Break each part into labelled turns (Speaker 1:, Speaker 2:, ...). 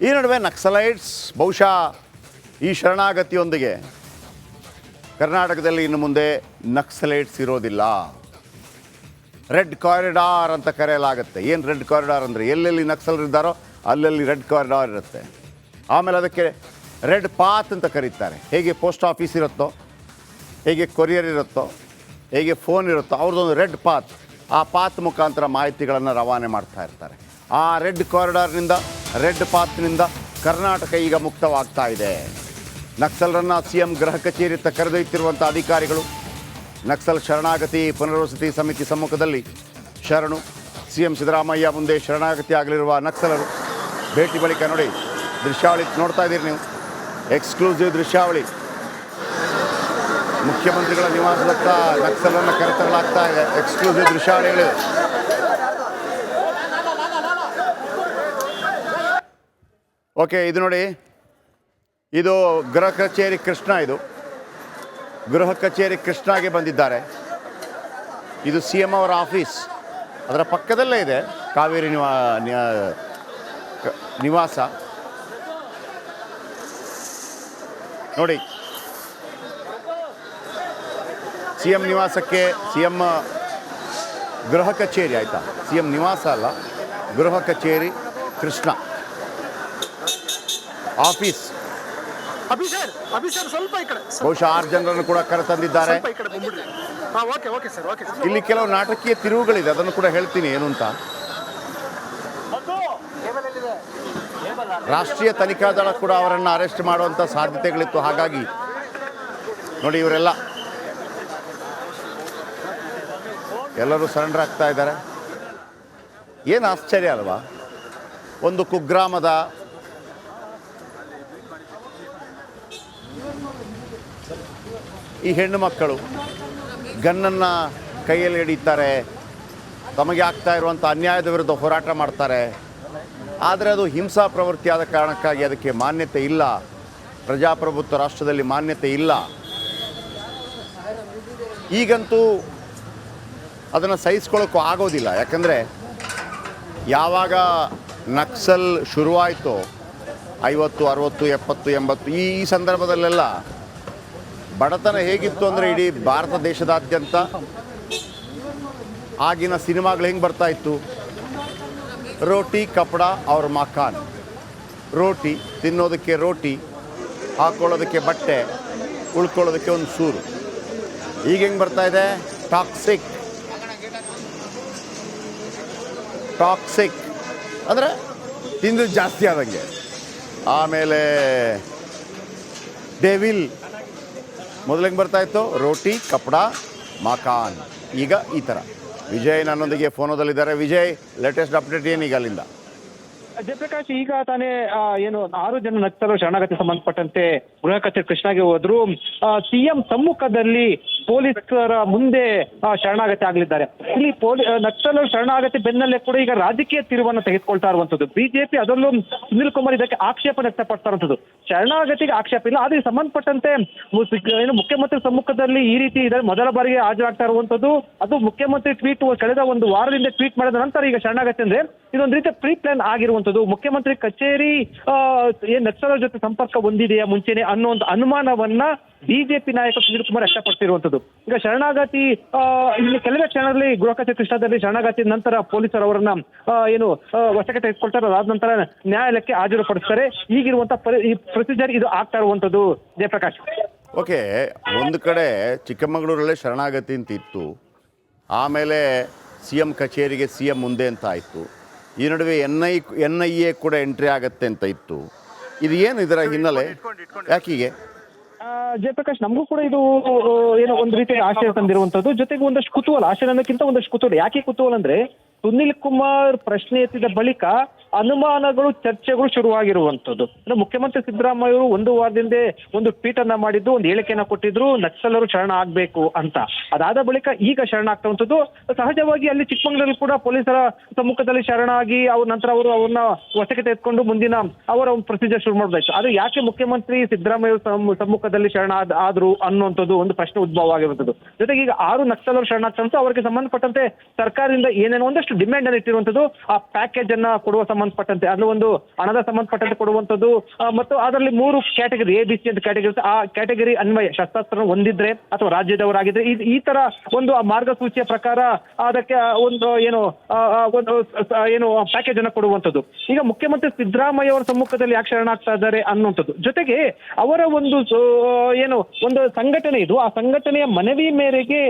Speaker 1: ಈ ನಡುವೆ ನಕ್ಸಲೈಟ್ಸ್ ಬಹುಶಃ ಈ ಶರಣಾಗತಿಯೊಂದಿಗೆ ಕರ್ನಾಟಕದಲ್ಲಿ ಇನ್ನು ಮುಂದೆ ನಕ್ಸಲೈಟ್ಸ್ ಇರೋದಿಲ್ಲ. ರೆಡ್ ಕಾರಿಡಾರ್ ಅಂತ ಕರೆಯಲಾಗುತ್ತೆ. ಏನು ರೆಡ್ ಕಾರಿಡಾರ್ ಅಂದರೆ ಎಲ್ಲೆಲ್ಲಿ ನಕ್ಸಲರಿದ್ದಾರೋ ಅಲ್ಲಲ್ಲಿ ರೆಡ್ ಕಾರಿಡಾರ್ ಇರುತ್ತೆ. ಆಮೇಲೆ ಅದಕ್ಕೆ ರೆಡ್ ಪಾತ್ ಅಂತ ಕರೀತಾರೆ. ಹೇಗೆ ಪೋಸ್ಟ್ ಆಫೀಸ್ ಇರುತ್ತೋ, ಹೇಗೆ ಕೊರಿಯರ್ ಇರುತ್ತೋ, ಹೇಗೆ ಫೋನ್ ಇರುತ್ತೋ, ಅವ್ರದ್ದೊಂದು ರೆಡ್ ಪಾತ್. ಆ ಪಾತ್ ಮುಖಾಂತರ ಮಾಹಿತಿಗಳನ್ನು ರವಾನೆ ಮಾಡ್ತಾ ಇರ್ತಾರೆ. ಆ ರೆಡ್ ಕಾರಿಡಾರ್ನಿಂದ, ರೆಡ್ ಪಾತ್ನಿಂದ ಕರ್ನಾಟಕ ಈಗ ಮುಕ್ತವಾಗ್ತಾ ಇದೆ. ನಕ್ಸಲರನ್ನು CM ಗೃಹ ಕಚೇರಿಯತ್ತ ಕರೆದೊಯ್ಯುತ್ತಿರುವಂಥ ಅಧಿಕಾರಿಗಳು ನಕ್ಸಲ್ ಶರಣಾಗತಿ ಪುನರ್ವಸತಿ ಸಮಿತಿ ಸಮ್ಮುಖದಲ್ಲಿ ಶರಣು. CM ಸಿದ್ದರಾಮಯ್ಯ ಮುಂದೆ ಶರಣಾಗತಿ ಆಗಲಿರುವ ನಕ್ಸಲರು ಭೇಟಿ ಬಳಿಕ ನೋಡಿ ದೃಶ್ಯಾವಳಿ ನೋಡ್ತಾ ಇದ್ದೀರಿ ನೀವು. ಎಕ್ಸ್ಕ್ಲೂಸಿವ್ ದೃಶ್ಯಾವಳಿ. ಮುಖ್ಯಮಂತ್ರಿಗಳ ನಿವಾಸದತ್ತ ನಕ್ಸಲರನ್ನು ಕರೆತರಲಾಗ್ತಾ ಇದೆ. ಎಕ್ಸ್ಕ್ಲೂಸಿವ್ ದೃಶ್ಯಾವಳಿಗಳು. ಓಕೆ, ಇದು ನೋಡಿ, ಇದು ಗೃಹ ಕಚೇರಿ ಕೃಷ್ಣ. ಇದು ಗೃಹ ಕಚೇರಿ ಕೃಷ್ಣಾಗೆ ಬಂದಿದ್ದಾರೆ. ಇದು CM ಅವರ ಆಫೀಸ್. ಅದರ ಪಕ್ಕದಲ್ಲೇ ಇದೆ ಕಾವೇರಿ ನಿವಾಸ. ನೋಡಿ, CM ನಿವಾಸಕ್ಕೆ CM ಗೃಹ ಕಚೇರಿ, ಆಯಿತಾ, CM ನಿವಾಸ ಅಲ್ಲ, ಗೃಹ ಕಚೇರಿ ಕೃಷ್ಣ ಆಫೀಸ್. ಬಹುಶಃ 6 ಜನರನ್ನು ಕೂಡ ಕರೆತಂದಿದ್ದಾರೆ. ಇಲ್ಲಿ ಕೆಲವು ನಾಟಕೀಯ ತಿರುವುಗಳಿದೆ, ಅದನ್ನು ಕೂಡ ಹೇಳ್ತೀನಿ ಏನು ಅಂತ. ರಾಷ್ಟ್ರೀಯ ತನಿಖಾ ದಳ ಕೂಡ ಅವರನ್ನು ಅರೆಸ್ಟ್ ಮಾಡುವಂಥ ಸಾಧ್ಯತೆಗಳಿತ್ತು. ಹಾಗಾಗಿ ನೋಡಿ, ಇವರೆಲ್ಲ ಎಲ್ಲರೂ ಸರೆಂಡರ್ ಆಗ್ತಾ ಇದ್ದಾರೆ. ಏನು ಆಶ್ಚರ್ಯ ಅಲ್ವಾ? ಒಂದು ಕುಗ್ರಾಮದ ಈ ಹೆಣ್ಣು ಮಕ್ಕಳು ಗನ್ನನ್ನು ಕೈಯಲ್ಲಿ ಹಿಡಿತಾರೆ, ತಮಗೆ ಆಗ್ತಾ ಇರುವಂಥ ಅನ್ಯಾಯದ ವಿರುದ್ಧ ಹೋರಾಟ ಮಾಡ್ತಾರೆ. ಆದರೆ ಅದು ಹಿಂಸಾ ಪ್ರವೃತ್ತಿಯಾದ ಕಾರಣಕ್ಕಾಗಿ ಅದಕ್ಕೆ ಮಾನ್ಯತೆ ಇಲ್ಲ. ಪ್ರಜಾಪ್ರಭುತ್ವ ರಾಷ್ಟ್ರದಲ್ಲಿ ಮಾನ್ಯತೆ ಇಲ್ಲ. ಈಗಂತೂ ಅದನ್ನು ಸಹಿಸ್ಕೊಳ್ಳೋಕ್ಕೂ ಆಗೋದಿಲ್ಲ. ಯಾಕಂದರೆ ಯಾವಾಗ ನಕ್ಸಲ್ ಶುರುವಾಯಿತೋ 50, 60, 70, 80 ಈ ಸಂದರ್ಭದಲ್ಲೆಲ್ಲ ಬಡತನ ಹೇಗಿತ್ತು ಅಂದರೆ ಇಡೀ ಭಾರತ ದೇಶದಾದ್ಯಂತ ಆಗಿನ ಸಿನಿಮಾಗಳು ಹೆಂಗೆ ಬರ್ತಾ ಇತ್ತು? ರೋಟಿ ಕಪಡ ಅವ್ರ ಮಕಾನ್. ರೋಟಿ ತಿನ್ನೋದಕ್ಕೆ ರೋಟಿ, ಹಾಕ್ಕೊಳ್ಳೋದಕ್ಕೆ ಬಟ್ಟೆ, ಉಳ್ಕೊಳ್ಳೋದಕ್ಕೆ ಒಂದು ಸೂರು. ಈಗ ಹೆಂಗೆ ಬರ್ತಾ ಇದೆ? ಟಾಕ್ಸಿಕ್ ಅಂದರೆ ತಿಂದು ಜಾಸ್ತಿ ಆದಂಗೆ. ಆಮೇಲೆ ಡೆವಿಲ್. ಮೊದಲಿಗೆ ಬರ್ತಾ ಇತ್ತು ರೋಟಿ ಕಪಡ ಮಕಾನ್. ಈಗ ಈ ಥರ. ವಿಜಯ್ ನನ್ನೊಂದಿಗೆ ಫೋನದಲ್ಲಿದ್ದಾರೆ. ವಿಜಯ್, ಲೇಟೆಸ್ಟ್ ಅಪ್ಡೇಟ್ ಏನೀಗ ಅಲ್ಲಿಂದ?
Speaker 2: ಜಯಪ್ರಕಾಶ್, ಈಗ ತಾನೇ 6 ಜನ ನಕ್ಸಲರು ಶರಣಾಗತಿ ಸಂಬಂಧಪಟ್ಟಂತೆ ಗೃಹ ಕಚೇರಿ ಕೃಷ್ಣಾಗೆ ಹೋದ್ರು. CM ಸಮ್ಮುಖದಲ್ಲಿ ಪೊಲೀಸರ ಮುಂದೆ ಶರಣಾಗತಿ ಆಗಲಿದ್ದಾರೆ. ಇಲ್ಲಿ ನಕ್ಸಲರು ಶರಣಾಗತಿ ಬೆನ್ನಲ್ಲೇ ಕೂಡ ಈಗ ರಾಜಕೀಯ ತಿರುವನ್ನು ತೆಗೆದುಕೊಳ್ತಾ ಇರುವಂತದ್ದು. ಬಿಜೆಪಿ ಅದರಲ್ಲೂ ಸುನಿಲ್ ಕುಮಾರ್ ಇದಕ್ಕೆ ಆಕ್ಷೇಪ ವ್ಯಕ್ತಪಡ್ತಾ ಇರುವಂತದ್ದು. ಶರಣಾಗತಿಗೆ ಆಕ್ಷೇಪ ಇಲ್ಲ, ಆದ್ರೆ ಸಂಬಂಧಪಟ್ಟಂತೆ ಮುಖ್ಯಮಂತ್ರಿ ಸಮ್ಮುಖದಲ್ಲಿ ಈ ರೀತಿ ಇದೆ ಮೊದಲ ಬಾರಿಗೆ ಹಾಜರಾಗ್ತಾ ಇರುವಂತದ್ದು. ಅದು ಮುಖ್ಯಮಂತ್ರಿ ಟ್ವೀಟ್ ಕಳೆದ ಒಂದು ವಾರದಿಂದ ಟ್ವೀಟ್ ಮಾಡಿದ ನಂತರ ಈಗ ಶರಣಾಗತಿ ಅಂದ್ರೆ ಇದೊಂದು ರೀತಿಯ ಪ್ರೀ ಪ್ಲಾನ್ ಆಗಿರುವಂತದ್ದು. ಮುಖ್ಯಮಂತ್ರಿ ಕಚೇರಿ ಏನ್ ನಕ್ಸಲರ ಜೊತೆ ಸಂಪರ್ಕ ಹೊಂದಿದೆಯಾ ಮುಂಚೆನೆ ಅನ್ನುವಂತ ಅನುಮಾನವನ್ನ ಬಿಜೆಪಿ ನಾಯಕ ಸುನಿಲ್ ಕುಮಾರ್ ವ್ಯಕ್ತಪಡಿಸಿರುವಂತದ್ದು. ಈಗ ಶರಣಾಗತಿ ಇಲ್ಲಿ ಕೆಲವೇ ಕ್ಷಣದಲ್ಲಿ ಗೃಹ ಕಚೇರಿ ಕೃಷ್ಣದಲ್ಲಿ ಶರಣಾಗತಿ ನಂತರ ಪೊಲೀಸರು ಅವರನ್ನ ವಶಕ್ಕೆ ತೆಗೆದುಕೊಳ್ತಾರೆ. ಅದಾದ ನಂತರ ನ್ಯಾಯಾಲಯಕ್ಕೆ ಹಾಜರುಪಡಿಸ್ತಾರೆ. ಈಗಿರುವಂತ ಈ ಪ್ರೊಸೀಜರ್ ಇದು ಆಗ್ತಾ ಇರುವಂತದ್ದು. ಜಯಪ್ರಕಾಶ್,
Speaker 1: ಓಕೆ, ಒಂದು ಕಡೆ ಚಿಕ್ಕಮಗಳೂರಲ್ಲೇ ಶರಣಾಗತಿ ಅಂತ ಇತ್ತು, ಆಮೇಲೆ CM ಕಚೇರಿಗೆ CM ಮುಂದೆ ಅಂತ ಆಯಿತು. ಈ ನಡುವೆ NIA ಕೂಡ ಎಂಟ್ರಿ ಆಗತ್ತೆ ಅಂತ ಇತ್ತು. ಇದು ಏನು ಇದರ ಹಿನ್ನೆಲೆ? ಯಾಕೀಗೆ?
Speaker 2: ಜಯಪ್ರಕಾಶ್, ನಮಗೂ ಕೂಡ ಇದು ಏನೋ ಒಂದು ರೀತಿಯ ಆಶ್ಚರ್ಯ ತಂದಿರುವಂತದ್ದು. ಜೊತೆಗೆ ಒಂದಷ್ಟು ಕುತೂಹಲ, ಆಶ್ಚರ್ಯ ಅನ್ನೋಕ್ಕಿಂತ ಒಂದಷ್ಟು ಕುತೂಹಲ. ಯಾಕೆ ಕುತೂಹಲ ಅಂದ್ರೆ ಸುನಿಲ್ ಕುಮಾರ್ ಪ್ರಶ್ನೆ ಎತ್ತಿದ ಬಳಿಕ ಅನುಮಾನಗಳು, ಚರ್ಚೆಗಳು ಶುರುವಾಗಿರುವಂತದ್ದು. ಅಂದ್ರೆ ಮುಖ್ಯಮಂತ್ರಿ ಸಿದ್ದರಾಮಯ್ಯ ಅವರು ಒಂದು ವಾರದಿಂದ ಒಂದು ಟ್ವೀಟ್ ಅನ್ನ ಮಾಡಿದ್ದು, ಒಂದು ಹೇಳಿಕೆಯನ್ನ ಕೊಟ್ಟಿದ್ರು, ನಕ್ಸಲರು ಶರಣ ಆಗ್ಬೇಕು ಅಂತ. ಅದಾದ ಬಳಿಕ ಈಗ ಶರಣ ಆಗ್ತವಂಥದ್ದು. ಸಹಜವಾಗಿ ಅಲ್ಲಿ ಚಿಕ್ಕಮಗಳೂರಲ್ಲಿ ಕೂಡ ಪೊಲೀಸರ ಸಮ್ಮುಖದಲ್ಲಿ ಶರಣಾಗಿ ನಂತರ ಅವರು ಅವ್ರನ್ನ ವಶಕ್ಕೆ ತೆಗೆದುಕೊಂಡು ಮುಂದಿನ ಅವರ ಒಂದು ಪ್ರೊಸೀಜರ್ ಶುರು ಮಾಡಬೇಕು. ಆದ್ರೆ ಯಾಕೆ ಮುಖ್ಯಮಂತ್ರಿ ಸಿದ್ದರಾಮಯ್ಯ ಸಮ್ಮುಖದಲ್ಲಿ ಶರಣ ಆದ್ರು ಅನ್ನುವಂಥದ್ದು ಒಂದು ಪ್ರಶ್ನೆ ಉದ್ಭವ ಆಗಿರುವಂಥದ್ದು. ಜೊತೆಗೆ ಈಗ 6 ನಕ್ಸಲರು ಶರಣಾಗ್ತಂತ ಅವರಿಗೆ ಸಂಬಂಧಪಟ್ಟಂತೆ ಸರ್ಕಾರದಿಂದ ಏನೇನೋ ಒಂದಷ್ಟು ಡಿಮ್ಯಾಂಡ್ ಅನ್ನು ಇಟ್ಟಿರುವಂಥದ್ದು. ಆ ಪ್ಯಾಕೇಜ್ ಅನ್ನ ಕೊಡುವ ಸಂಬಂಧ ಸಂಬಂಧಪಟ್ಟಂತೆ ಅದು ಒಂದು ಹಣದ ಸಂಬಂಧಪಟ್ಟಂತೆ ಕೊಡುವಂಥದ್ದು ಮತ್ತು ಅದರಲ್ಲಿ 3 ಕ್ಯಾಟಗರಿ ABC ಅಂತ ಕ್ಯಾಟಗರಿ ಆ ಕ್ಯಾಟಗರಿ ಅನ್ವಯ ಶಸ್ತ್ರಾಸ್ತ್ರ ಹೊಂದಿದ್ರೆ ಅಥವಾ ರಾಜ್ಯದವರಾಗಿದ್ರೆ ಈ ತರ ಒಂದು ಮಾರ್ಗಸೂಚಿಯ ಪ್ರಕಾರ ಅದಕ್ಕೆ ಒಂದು ಏನು ಪ್ಯಾಕೇಜ್ ಅನ್ನು ಕೊಡುವಂಥದ್ದು. ಈಗ ಮುಖ್ಯಮಂತ್ರಿ ಸಿದ್ದರಾಮಯ್ಯ ಅವರ ಸಮ್ಮುಖದಲ್ಲಿ ಯಾಕೆ ಶರಣಾಗ್ತಾ ಇದ್ದಾರೆ ಅನ್ನುವಂಥದ್ದು. ಜೊತೆಗೆ ಅವರ ಒಂದು ಒಂದು ಸಂಘಟನೆ ಇದು, ಆ ಸಂಘಟನೆಯ ಮನವಿ ಮೇರೆಗೆ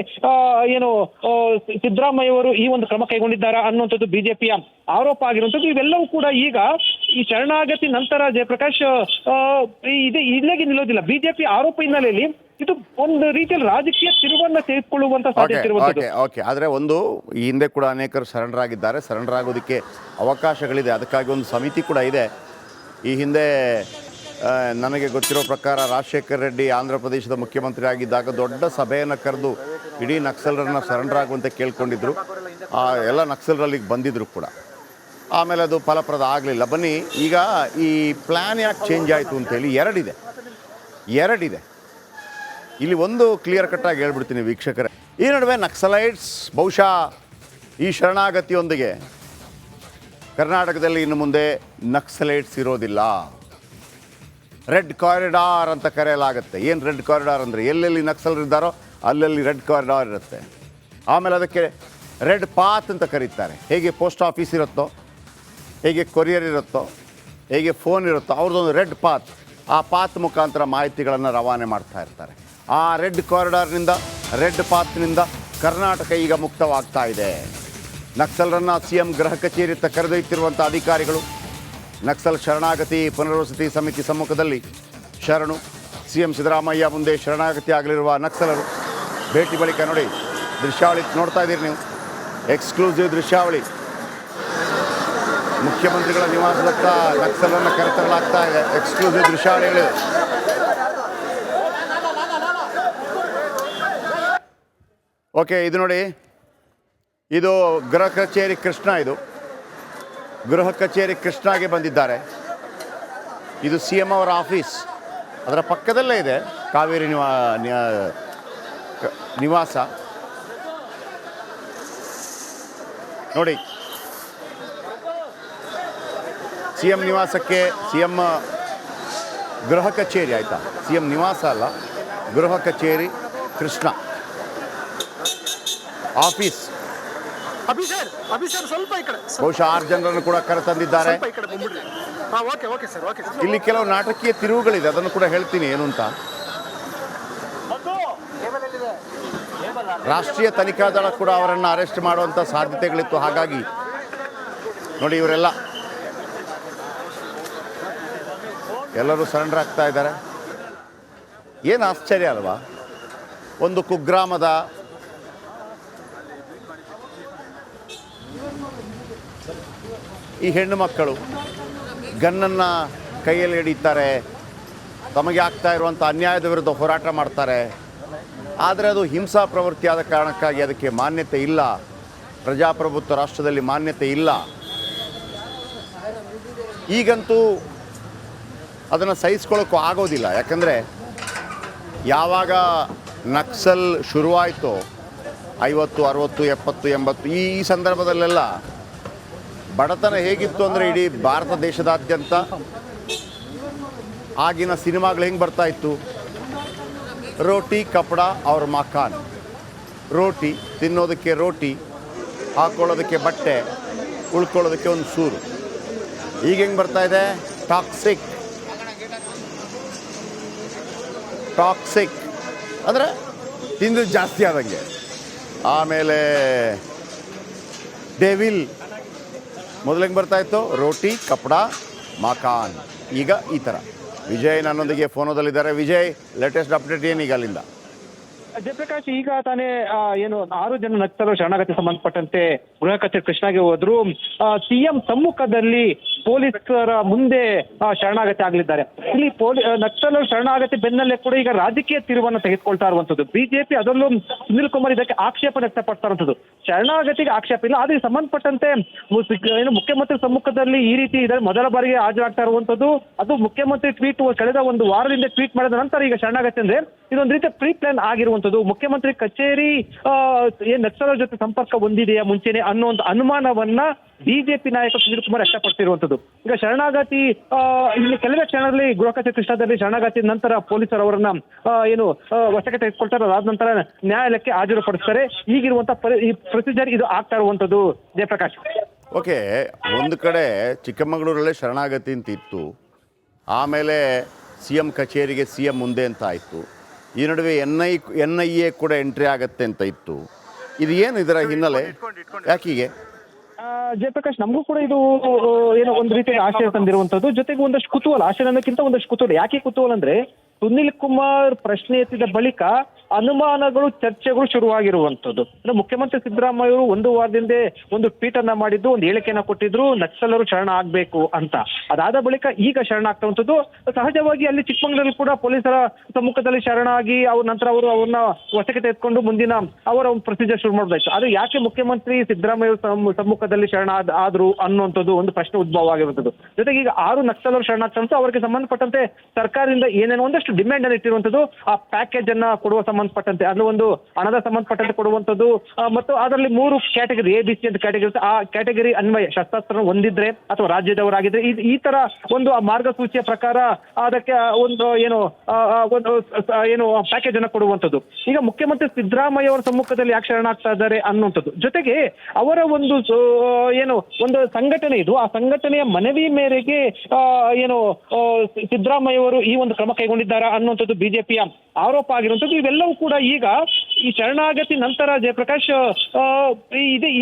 Speaker 2: ಸಿದ್ದರಾಮಯ್ಯ ಅವರು ಈ ಒಂದು ಕ್ರಮ ಕೈಗೊಂಡಿದ್ದಾರಾ ಅನ್ನುವಂಥದ್ದು ಬಿಜೆಪಿಯ ಆರೋಪ ಆಗಿರುವಂಥದ್ದು. ಇವೆಲ್ಲವೂ ಕೂಡ ಈಗ ಈ ಶರಣಾಗತಿ ನಂತರ ಜಯಪ್ರಕಾಶ್ ಇಲ್ಲಿಗೆ ನಿಲ್ಲೋದಿಲ್ಲ. ಬಿಜೆಪಿ ಆರೋಪ ಹಿನ್ನೆಲೆಯಲ್ಲಿ ಇದು ಒಂದು ರೀತಿಯಲ್ಲಿ ರಾಜಕೀಯ ತಿರುವನ್ನ ತೆಗೆದುಕೊಳ್ಳುವಂತ ಸಾಧ್ಯತೆ ಇರುವಂಥದ್ದು.
Speaker 1: ಓಕೆ, ಆದರೆ ಒಂದು ಈ ಹಿಂದೆ ಕೂಡ ಅನೇಕರು ಸರೆಂಡರ್ ಆಗೋದಕ್ಕೆ ಅವಕಾಶಗಳಿದೆ. ಅದಕ್ಕಾಗಿ ಒಂದು ಸಮಿತಿ ಕೂಡ ಇದೆ. ಈ ಹಿಂದೆ ನನಗೆ ಗೊತ್ತಿರೋ ಪ್ರಕಾರ ರಾಜಶೇಖರ್ ರೆಡ್ಡಿ ಆಂಧ್ರ ಪ್ರದೇಶದ ಮುಖ್ಯಮಂತ್ರಿ ಆಗಿದ್ದಾಗ ದೊಡ್ಡ ಸಭೆಯನ್ನು ಕರೆದು ಇಡೀ ನಕ್ಸಲರನ್ನು ಸರೆಂಡರ್ ಆಗುವಂತೆ ಕೇಳ್ಕೊಂಡಿದ್ರು. ಎಲ್ಲ ನಕ್ಸಲರಲ್ಲಿಗೆ ಬಂದಿದ್ರು ಕೂಡ. ಆಮೇಲೆ ಅದು ಫಲಪ್ರದ ಆಗಲಿಲ್ಲ. ಬನ್ನಿ, ಈಗ ಈ ಪ್ಲ್ಯಾನ್ ಯಾಕೆ ಚೇಂಜ್ ಆಯಿತು ಅಂತೇಳಿ ಎರಡಿದೆ. ಇಲ್ಲಿ ಒಂದು ಕ್ಲಿಯರ್ ಕಟ್ಟಾಗಿ ಹೇಳ್ಬಿಡ್ತೀನಿ ವೀಕ್ಷಕರೇ. ಈ ನಡುವೆ ನಕ್ಸಲೈಟ್ಸ್ ಬಹುಶಃ ಈ ಶರಣಾಗತಿಯೊಂದಿಗೆ ಕರ್ನಾಟಕದಲ್ಲಿ ಇನ್ನು ಮುಂದೆ ನಕ್ಸಲೈಟ್ಸ್ ಇರೋದಿಲ್ಲ. ರೆಡ್ ಕಾರಿಡಾರ್ ಅಂತ ಕರೆಯಲಾಗುತ್ತೆ. ಏನು ರೆಡ್ ಕಾರಿಡಾರ್ ಅಂದರೆ ಎಲ್ಲೆಲ್ಲಿ ನಕ್ಸಲರಿದ್ದಾರೋ ಅಲ್ಲಲ್ಲಿ ರೆಡ್ ಕಾರಿಡಾರ್ ಇರುತ್ತೆ. ಆಮೇಲೆ ಅದಕ್ಕೆ ರೆಡ್ ಪಾತ್ ಅಂತ ಕರೀತಾರೆ. ಹೇಗೆ ಪೋಸ್ಟ್ ಆಫೀಸ್ ಇರುತ್ತೋ, ಹೇಗೆ ಕೊರಿಯರ್ ಇರುತ್ತೋ, ಹೇಗೆ ಫೋನ್ ಇರುತ್ತೋ, ಅವ್ರದ್ದೊಂದು ರೆಡ್ ಪಾತ್. ಆ ಪಾತ್ ಮುಖಾಂತರ ಮಾಹಿತಿಗಳನ್ನು ರವಾನೆ ಮಾಡ್ತಾ ಇರ್ತಾರೆ. ಆ ರೆಡ್ ಕಾರಿಡಾರ್ನಿಂದ, ರೆಡ್ ಪಾತ್ನಿಂದ ಕರ್ನಾಟಕ ಈಗ ಮುಕ್ತವಾಗ್ತಾ ಇದೆ. ನಕ್ಸಲರನ್ನು CM ಗೃಹ ಕಚೇರಿಯತ್ತ ಕರೆದೊಯ್ತಿರುವಂಥ ಅಧಿಕಾರಿಗಳು ನಕ್ಸಲ್ ಶರಣಾಗತಿ ಪುನರ್ವಸತಿ ಸಮಿತಿ ಸಮ್ಮುಖದಲ್ಲಿ ಶರಣು. CM ಸಿದ್ದರಾಮಯ್ಯ ಮುಂದೆ ಶರಣಾಗತಿ ಆಗಲಿರುವ ನಕ್ಸಲರು ಭೇಟಿ ಬಳಿಕ ನೋಡಿ ದೃಶ್ಯಾವಳಿ ನೋಡ್ತಾ ಇದ್ದೀರಿ ನೀವು. ಎಕ್ಸ್ಕ್ಲೂಸಿವ್ ದೃಶ್ಯಾವಳಿ. ಮುಖ್ಯಮಂತ್ರಿಗಳ ನಿವಾಸದತ್ತ ನಕ್ಸಲರನ್ನು ಕರೆತರಲಾಗ್ತಾ ಇದೆ. ಎಕ್ಸ್ಕ್ಲೂಸಿವ್ ದೃಶ್ಯಾವಳಿಗಳು. ಓಕೆ, ಇದು ನೋಡಿ, ಇದು ಗೃಹ ಕಚೇರಿ ಕೃಷ್ಣ. ಇದು ಗೃಹ ಕಚೇರಿ ಕೃಷ್ಣಾಗೆ ಬಂದಿದ್ದಾರೆ. ಇದು CM ಅವರ ಆಫೀಸ್. ಅದರ ಪಕ್ಕದಲ್ಲೇ ಇದೆ ಕಾವೇರಿ ನಿವಾಸ. ನೋಡಿ, CM ನಿವಾಸಕ್ಕೆ CM ಗೃಹ ಕಚೇರಿ, ಆಯಿತಾ, CM ನಿವಾಸ ಅಲ್ಲ, ಗೃಹ ಕಚೇರಿ ಕೃಷ್ಣ ಆಫೀಸ್. ಬಹುಶಃ 6 ಜನರನ್ನು ಕೂಡ ಕರೆತಂದಿದ್ದಾರೆ. ಇಲ್ಲಿ ಕೆಲವು ನಾಟಕೀಯ ತಿರುವುಗಳಿದೆ, ಅದನ್ನು ಕೂಡ ಹೇಳ್ತೀನಿ ಏನು ಅಂತ. ರಾಷ್ಟ್ರೀಯ ತನಿಖಾ ದಳ ಕೂಡ ಅವರನ್ನು ಅರೆಸ್ಟ್ ಮಾಡುವಂಥ ಸಾಧ್ಯತೆಗಳಿತ್ತು. ಹಾಗಾಗಿ ನೋಡಿ, ಎಲ್ಲರೂ ಸರೆಂಡರ್ ಆಗ್ತಾ ಇದ್ದಾರೆ. ಏನು ಆಶ್ಚರ್ಯ ಅಲ್ವಾ? ಒಂದು ಕುಗ್ರಾಮದ ಈ ಹೆಣ್ಣು ಮಕ್ಕಳು ಗನ್ನನ್ನು ಕೈಯಲ್ಲಿ ಹಿಡಿತಾರೆ, ತಮಗೆ ಆಗ್ತಾ ಇರುವಂಥ ಅನ್ಯಾಯದ ವಿರುದ್ಧ ಹೋರಾಟ ಮಾಡ್ತಾರೆ. ಆದರೆ ಅದು ಹಿಂಸಾ ಪ್ರವೃತ್ತಿಯಾದ ಕಾರಣಕ್ಕಾಗಿ ಅದಕ್ಕೆ ಮಾನ್ಯತೆ ಇಲ್ಲ. ಪ್ರಜಾಪ್ರಭುತ್ವ ರಾಷ್ಟ್ರದಲ್ಲಿ ಮಾನ್ಯತೆ ಇಲ್ಲ. ಈಗಂತೂ ಅದನ್ನು ಸಹಿಸ್ಕೊಳ್ಳೋಕ್ಕೂ ಆಗೋದಿಲ್ಲ. ಯಾಕಂದರೆ ಯಾವಾಗ ನಕ್ಸಲ್ ಶುರುವಾಯಿತೋ 50, 60, 70, 80 ಈ ಸಂದರ್ಭದಲ್ಲೆಲ್ಲ ಬಡತನ ಹೇಗಿತ್ತು ಅಂದರೆ ಇಡೀ ಭಾರತ ದೇಶದಾದ್ಯಂತ ಆಗಿನ ಸಿನಿಮಾಗಳು ಹೆಂಗೆ ಬರ್ತಾ ಇತ್ತು? ರೋಟಿ ಕಪಡ ಅವ್ರ ಮಕಾನ್. ರೋಟಿ ತಿನ್ನೋದಕ್ಕೆ ರೋಟಿ, ಹಾಕ್ಕೊಳ್ಳೋದಕ್ಕೆ ಬಟ್ಟೆ, ಉಳ್ಕೊಳ್ಳೋದಕ್ಕೆ ಒಂದು ಸೂರು. ಈಗ ಹೆಂಗೆ ಬರ್ತಾ ಇದೆ? ಟಾಕ್ಸಿಕ್ ಅಂದರೆ ತಿಂದು ಜಾಸ್ತಿ ಆದಂಗೆ. ಆಮೇಲೆ ಡೆವಿಲ್. ಮೊದಲು ಹೆಂಗೆ ಬರ್ತಾ ಇತ್ತು? ರೋಟಿ ಕಪಡ ಮಕಾನ್. ಈಗ ಈ ಥರ. ವಿಜಯ್ ನನ್ನೊಂದಿಗೆ ಫೋನದಲ್ಲಿದ್ದಾರೆ. ವಿಜಯ್, ಲೇಟೆಸ್ಟ್ ಅಪ್ಡೇಟ್ ಏನೀಗ ಅಲ್ಲಿಂದ?
Speaker 2: ಜಯಪ್ರಕಾಶ್, ಈಗ ತಾನೇ 6 ಜನ ನಕ್ಸಲರು ಶರಣಾಗತಿ ಸಂಬಂಧಪಟ್ಟಂತೆ ಗೃಹ ಕಚೇರಿ ಕೃಷ್ಣಾಗೆ ಹೋದ್ರು. CM ಸಮ್ಮುಖದಲ್ಲಿ ಪೊಲೀಸರ ಮುಂದೆ ಶರಣಾಗತಿ ಆಗಲಿದ್ದಾರೆ. ಇಲ್ಲಿ ನಕ್ಸಲರು ಶರಣಾಗತಿ ಬೆನ್ನಲ್ಲೇ ಕೂಡ ಈಗ ರಾಜಕೀಯ ತಿರುವನ್ನು ತೆಗೆದುಕೊಳ್ತಾ ಇರುವಂತದ್ದು. ಬಿಜೆಪಿ ಅದರಲ್ಲೂ ಸುನಿಲ್ ಕುಮಾರ್ ಇದಕ್ಕೆ ಆಕ್ಷೇಪ ವ್ಯಕ್ತಪಡ್ತಾ ಇರುವಂತದ್ದು. ಶರಣಾಗತಿಗೆ ಆಕ್ಷೇಪ ಇಲ್ಲ, ಆದ್ರೆ ಸಂಬಂಧಪಟ್ಟಂತೆ ಮುಖ್ಯಮಂತ್ರಿ ಸಮ್ಮುಖದಲ್ಲಿ ಈ ರೀತಿ ಮೊದಲ ಬಾರಿಗೆ ಹಾಜರಾಗ್ತಾ ಇರುವಂತದ್ದು. ಅದು ಮುಖ್ಯಮಂತ್ರಿ ಟ್ವೀಟ್ ಕಳೆದ ಒಂದು ವಾರದಿಂದ ಟ್ವೀಟ್ ಮಾಡಿದ ನಂತರ ಈಗ ಶರಣಾಗತಿ ಅಂದ್ರೆ ಇದೊಂದು ರೀತಿಯ ಪ್ರೀ ಪ್ಲಾನ್ ಆಗಿರುವಂತದ್ದು. ಮುಖ್ಯಮಂತ್ರಿ ಕಚೇರಿ ನಕ್ಸಲರ ಜೊತೆ ಸಂಪರ್ಕ ಹೊಂದಿದೆಯಾ ಮುಂಚೆನೆ ಅನ್ನೋ ಒಂದು ಅನುಮಾನವನ್ನ ಬಿಜೆಪಿ ನಾಯಕ ಸುನೀಲ್ ಕುಮಾರ್ ವ್ಯಕ್ತಪಡಿಸಿರುವಂತದ್ದು. ಈಗ ಶರಣಾಗತಿ ಇಲ್ಲಿ ಕೆಲವೇ ಕ್ಷಣದಲ್ಲಿ ಗೃಹ ಕಚೇರಿ ಕೃಷ್ಣಾದಲ್ಲಿ ಶರಣಾಗತಿ ನಂತರ ಪೊಲೀಸರು ಅವರನ್ನ ವಶಕ್ಕೆ ತೆಗೆದುಕೊಳ್ತಾರೆ. ಅದಾದ ನಂತರ ನ್ಯಾಯಾಲಯಕ್ಕೆ ಹಾಜರುಪಡಿಸ್ತಾರೆ. ಈಗಿರುವಂತ ಈ ಪ್ರೊಸೀಜರ್ ಇದು ಆಗ್ತಾ ಇರುವಂತದ್ದು ಜಯಪ್ರಕಾಶ್.
Speaker 1: ಓಕೆ, ಒಂದು ಕಡೆ ಚಿಕ್ಕಮಗಳೂರಲ್ಲೇ ಶರಣಾಗತಿ ಅಂತ ಇತ್ತು, ಆಮೇಲೆ CM ಕಚೇರಿಗೆ CM ಮುಂದೆ ಅಂತ ಆಯಿತು, ಈ ನಡುವೆ NIA ಕೂಡ ಎಂಟ್ರಿ ಆಗತ್ತೆ ಅಂತ ಇತ್ತು. ಇದು ಏನು ಇದರ ಹಿನ್ನೆಲೆ, ಯಾಕೀಗೆ?
Speaker 2: ಜಯಪ್ರಕಾಶ್, ನಮಗೂ ಕೂಡ ಇದು ಏನೋ ಒಂದು ರೀತಿಯ ಆಶ್ಚರ್ಯ ತಂದಿರುವಂತದ್ದು, ಜೊತೆಗೆ ಒಂದಷ್ಟು ಕುತೂಹಲ. ಆಶ್ಚರ್ಯ ಅನ್ನೋಕ್ಕಿಂತ ಒಂದಷ್ಟು ಕುತೂಹಲ. ಯಾಕೆ ಕುತೂಹಲ ಅಂದ್ರೆ, ಸುನಿಲ್ ಕುಮಾರ್ ಪ್ರಶ್ನೆ ಎತ್ತಿದ ಬಳಿಕ ಅನುಮಾನಗಳು, ಚರ್ಚೆಗಳು ಶುರುವಾಗಿರುವಂತದ್ದು. ಅಂದ್ರೆ ಮುಖ್ಯಮಂತ್ರಿ ಸಿದ್ದರಾಮಯ್ಯ ಅವರು ಒಂದು ವಾರದಿಂದ ಒಂದು ಟ್ವೀಟ್ ಅನ್ನ ಮಾಡಿದ್ದು, ಒಂದು ಹೇಳಿಕೆಯನ್ನ ಕೊಟ್ಟಿದ್ರು, ನಕ್ಸಲರು ಶರಣ ಆಗ್ಬೇಕು ಅಂತ. ಅದಾದ ಬಳಿಕ ಈಗ ಶರಣ ಆಗ್ತವಂಥದ್ದು. ಸಹಜವಾಗಿ ಅಲ್ಲಿ ಚಿಕ್ಕಮಗಳೂರಲ್ಲಿ ಕೂಡ ಪೊಲೀಸರ ಸಮ್ಮುಖದಲ್ಲಿ ಶರಣಾಗಿ ನಂತರ ಅವರು ಅವ್ರನ್ನ ವಶಕ್ಕೆ ತೆಗೆದುಕೊಂಡು ಮುಂದಿನ ಅವರ ಒಂದು ಪ್ರೊಸೀಜರ್ ಶುರು ಮಾಡಬೇಕು. ಆದ್ರೆ ಯಾಕೆ ಮುಖ್ಯಮಂತ್ರಿ ಸಿದ್ದರಾಮಯ್ಯ ಸಮ್ಮುಖದಲ್ಲಿ ಶರಣ ಆದ್ರು ಅನ್ನುವಂಥದ್ದು ಒಂದು ಪ್ರಶ್ನೆ ಉದ್ಭವ ಆಗಿರುವಂಥದ್ದು. ಜೊತೆಗೆ ಈಗ 6 ನಕ್ಸಲರು ಶರಣಾಗ್ತಂತ ಅವರಿಗೆ ಸಂಬಂಧಪಟ್ಟಂತೆ ಸರ್ಕಾರದಿಂದ ಏನೇನೋ ಒಂದಷ್ಟು ಡಿಮ್ಯಾಂಡ್ ಅನ್ನು ಇಟ್ಟಿರುವಂಥದ್ದು. ಆ ಪ್ಯಾಕೇಜ್ ಅನ್ನ ಕೊಡುವ ಸಂಬಂಧಪಟ್ಟಂತೆ, ಅದು ಒಂದು ಹಣದ ಸಂಬಂಧಪಟ್ಟಂತೆ ಕೊಡುವಂಥದ್ದು, ಮತ್ತು ಅದರಲ್ಲಿ 3 ಕ್ಯಾಟಗರಿ ABC ಅಂತ ಕ್ಯಾಟಗರಿ. ಆ ಕ್ಯಾಟಗರಿ ಅನ್ವಯ ಶಸ್ತ್ರಾಸ್ತ್ರ ಹೊಂದಿದ್ರೆ ಅಥವಾ ರಾಜ್ಯದವರಾಗಿದ್ರೆ ಈ ತರ ಒಂದು ಮಾರ್ಗಸೂಚಿಯ ಪ್ರಕಾರ ಅದಕ್ಕೆ ಒಂದು ಪ್ಯಾಕೇಜ್ ಅನ್ನ ಕೊಡುವಂಥದ್ದು. ಈಗ ಮುಖ್ಯಮಂತ್ರಿ ಸಿದ್ದರಾಮಯ್ಯ ಅವರ ಸಮ್ಮುಖದಲ್ಲಿ ಯಾಕೆ ಶರಣಾಗ್ತಾ ಇದ್ದಾರೆ ಅನ್ನುವಂಥದ್ದು. ಜೊತೆಗೆ ಅವರ ಒಂದು ಒಂದು ಸಂಘಟನೆ ಇದು, ಆ ಸಂಘಟನೆಯ ಮನವಿ ಮೇರೆಗೆ ಸಿದ್ದರಾಮಯ್ಯ ಅವರು ಈ ಒಂದು ಕ್ರಮ ಕೈಗೊಂಡಿದ್ದಾರೆ ಅನ್ನುವಂಥದ್ದು ಬಿಜೆಪಿಯ ಆರೋಪ ಆಗಿರುವಂಥದ್ದು. ಇವೆಲ್ಲವೂ ಕೂಡ ಈಗ ಈ ಶರಣಾಗತಿ ನಂತರ ಜಯಪ್ರಕಾಶ್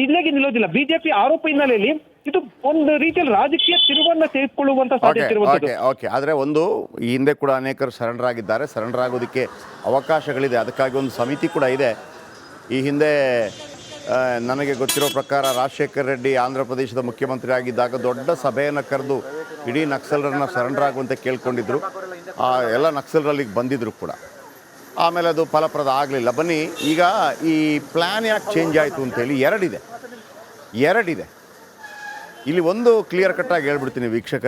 Speaker 2: ಇಲ್ಲಿಗೆ ನಿಲ್ಲೋದಿಲ್ಲ. ಬಿಜೆಪಿ ಆರೋಪ ಹಿನ್ನೆಲೆಯಲ್ಲಿ ಇದು ಒಂದು ರೀತಿಯಲ್ಲಿ ರಾಜಕೀಯ ತಿರುವನ್ನ ತೆಗೆದುಕೊಳ್ಳುವಂತ ಸಾಧ್ಯತೆ ಇರುವಂಥದ್ದು.
Speaker 1: ಓಕೆ, ಆದರೆ ಒಂದು ಈ ಹಿಂದೆ ಕೂಡ ಅನೇಕರು ಶರಣರಾಗಿದ್ದಾರೆ, ಶರಣರಾಗೋದಕ್ಕೆ ಅವಕಾಶಗಳಿದೆ, ಅದಕ್ಕಾಗಿ ಒಂದು ಸಮಿತಿ ಕೂಡ ಇದೆ. ಈ ಹಿಂದೆ ನನಗೆ ಗೊತ್ತಿರೋ ಪ್ರಕಾರ ರಾಜಶೇಖರ್ ರೆಡ್ಡಿ ಆಂಧ್ರ ಪ್ರದೇಶದ ಮುಖ್ಯಮಂತ್ರಿ ಆಗಿದ್ದಾಗ ದೊಡ್ಡ ಸಭೆಯನ್ನು ಕರೆದು ಇಡೀ ನಕ್ಸಲರನ್ನ ಶರಣರಾಗುವಂತೆ ಕೇಳ್ಕೊಂಡಿದ್ರು. ಎಲ್ಲ ನಕ್ಸಲರಲ್ಲಿಗೆ ಬಂದಿದ್ರು ಕೂಡ. ಆಮೇಲೆ ಅದು ಫಲಪ್ರದ ಆಗಲಿಲ್ಲ. ಬನ್ನಿ, ಈಗ ಈ ಪ್ಲ್ಯಾನ್ ಯಾಕೆ ಚೇಂಜ್ ಆಯಿತು ಅಂತೇಳಿ ಎರಡಿದೆ. ಇಲ್ಲಿ ಒಂದು ಕ್ಲಿಯರ್ ಕಟ್ಟಾಗಿ ಹೇಳ್ಬಿಡ್ತೀನಿ ವೀಕ್ಷಕರು.